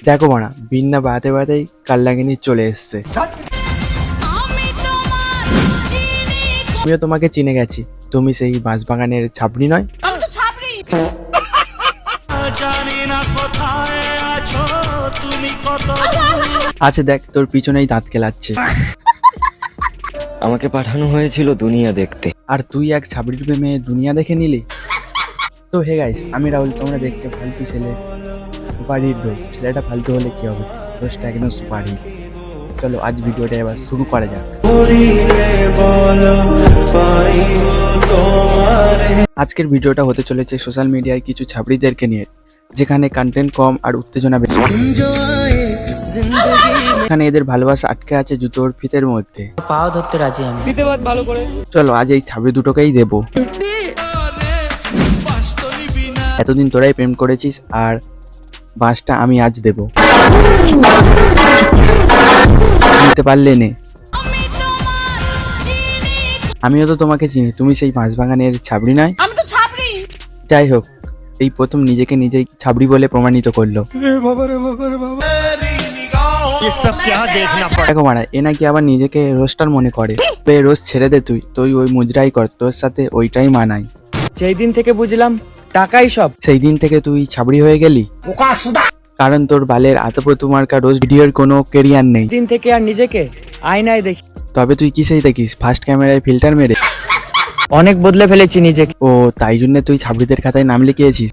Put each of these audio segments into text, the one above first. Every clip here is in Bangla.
দেখো বাড়া, বিন্না বাতে বাতেই কাল্লাকে নিয়ে চলে এসছে। আমিও তোমাকে চিনে গেছি, তুমি সেই বাঁশবাগানের ছাবড়ি নয়? আচ্ছা দেখ, তোর পিছনেই দাঁত কেলাচ্ছে। আমাকে পাঠানো হয়েছিল দুনিয়া দেখতে, আর তুই এক ছাবড়ির প্রেমে দুনিয়া দেখে নিলি। তো হে গাইস, আমি রাহুল, তোমরা দেখছো ফালতু ছেলে সুপারহিট রোজ। ছেলেটা ফালতু হলে কি হবে, রোজটা একদম সুপারহিট। চলো আজ ভিডিওটা এবার শুরু করা যাক। আজকের ভিডিওটা হতে চলেছে সোশ্যাল মিডিয়ায় কিছু ছাবড়িদেরকে নিয়ে, যেখানে কন্টেন্ট কম আর উত্তেজনা বেশি। এখানে এদের ভালোবাসা আটকে আছে জুতোর ফিতের মধ্যে। পাও ধরতে রাজি আমি। চলো আজ এই ছাবড়ি দুটোকেই দেবো। এতদিন তোরাই প্রেম করেছিস, আর বাঁশটা আমি আজ দেব। নিতে পারলে নে। আমিও তো তোমাকে চিনি, তুমি সেই বাঁশবাগানের ছাবড়ি নয়? যাই হোক, এই প্রথম নিজেকে নিজেই ছাবড়ি বলে প্রমাণিত করলো। দেখো মারা, এ নাকি আবার নিজেকে রোস্টার মনে করে। রোজ ছেড়ে দে, তুই ওই মুজরাই কর, তোর সাথে ওইটাই মানায়। সেই দিন থেকে বুঝলাম টাকাই সব। সেই দিন থেকে তুই ছাবড়ি হয়ে গেলি, কারণ তোর বালের আতপ্রতু মার্কা রোজ ভিডিওর কোনো কেরিয়ার নেই। দিন থেকে আর নিজেকে আয়নায় দেখি। তবে তুই কিসেই দেখিস, ফার্স্ট ক্যামেরায় ফিল্টার মেরে? অনেক বদলে ফেলেছি নিজেকে। ও তাই জন্য তুই ছাবড়িদের খাতায় নাম লিখিয়েছিস?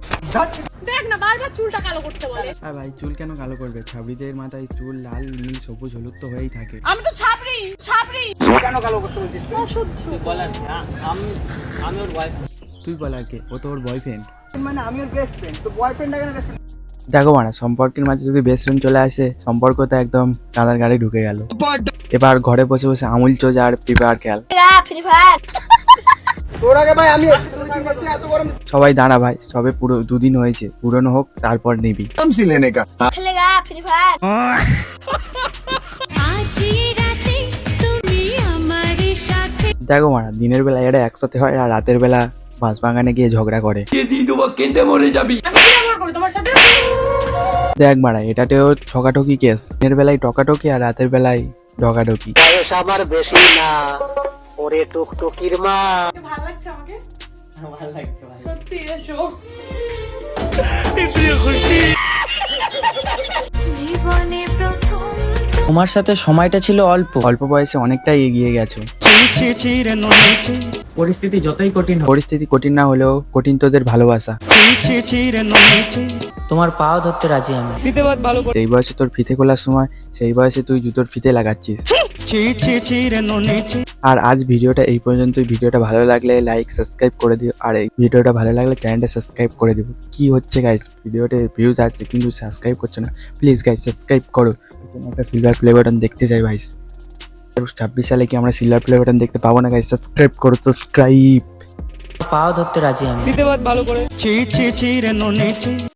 দেখ না, বারবার চুলটা কালো করতে বলে। আর ভাই, চুল কেন কালো করবে? ছাবড়িদের মাথায় চুল লাল, নীল, সবুজ, হলুদ তো হয়েই থাকে। আমি তো ছাবড়ি। কেন কালো করতে বলছিস? অসহ্য। তুই বল আর কে, ও তো ওর বয়ফ্রেন্ড। মানে আমি ওর বেস্ট ফ্রেন্ড, তো বয়ফ্রেন্ড কেন বেস্ট ফ্রেন্ড? দেখো মানা, সম্পর্কের মাঝে যদি বেস্ট ফ্রেন্ড চলে আসে, সম্পর্ক তো একদম কাদার গাড়ি ঢুকে গেল। এবার ঘরে বসে বসে আমুল চোজা আর প্রিপেয়ার খেয়াল। তোর আগে ভাই আমি দুই দিন এসে এত গরম। সবাই দাঁড়া ভাই, সবে পুরো দুদিন হয়েছে, পুরনো হোক তারপর নিবি। দেখো মানা, দিনের বেলা এরা একসাথে হয়, আর রাতের বেলা বাঁশবাগানে গিয়ে ঝগড়া করে। দেখ মারা, এটাতেও ঠকাঠকি কেস। দিনের বেলায় টকাটকি আর রাতের বেলায় ঢকাঢকি। বয়স আমার বেশি না, ওরে টুকটুকির মা। ভালো লাগছে আমাকে? ভালো লাগছে সত্যি। এসো। জীবনে প্রথম তোমার সাথে সময়টা ছিল অল্প। অল্প বয়সে অনেকটাই এগিয়ে গেছো। পরিস্থিতি যতই কঠিন হোক, পরিস্থিতি কঠিন না হলেও কঠিন তোদের ভালোবাসা। তোমার পাও ধরতে রাজি আমি। সেই বয়সে তোর ফিতে খোলার সময়, সেই বয়সে তুই জুতোর ফিতে লাগাচ্ছিস। আর আজ ভিডিওটা এই পর্যন্তই। ভিডিওটা ভালো লাগলে লাইক সাবস্ক্রাইব করে দিও, আর এই ভিডিওটা ভালো লাগলে চ্যানেলটা সাবস্ক্রাইব করে দিও। কি হচ্ছে গাইস, ভিডিওতে ভিউজ আসছে কিন্তু সাবস্ক্রাইব করছো না। প্লিজ গাইস সাবস্ক্রাইব করো। একটা সিলভার প্লে বাটন দেখতে চাই ভাইস। 26 সালে কি আমরা সিলভার প্লে বাটন দেখতে পাবো না গাইস? সাবস্ক্রাইব করো, সাবস্ক্রাইব। পাও ধরতে রাজি আমি।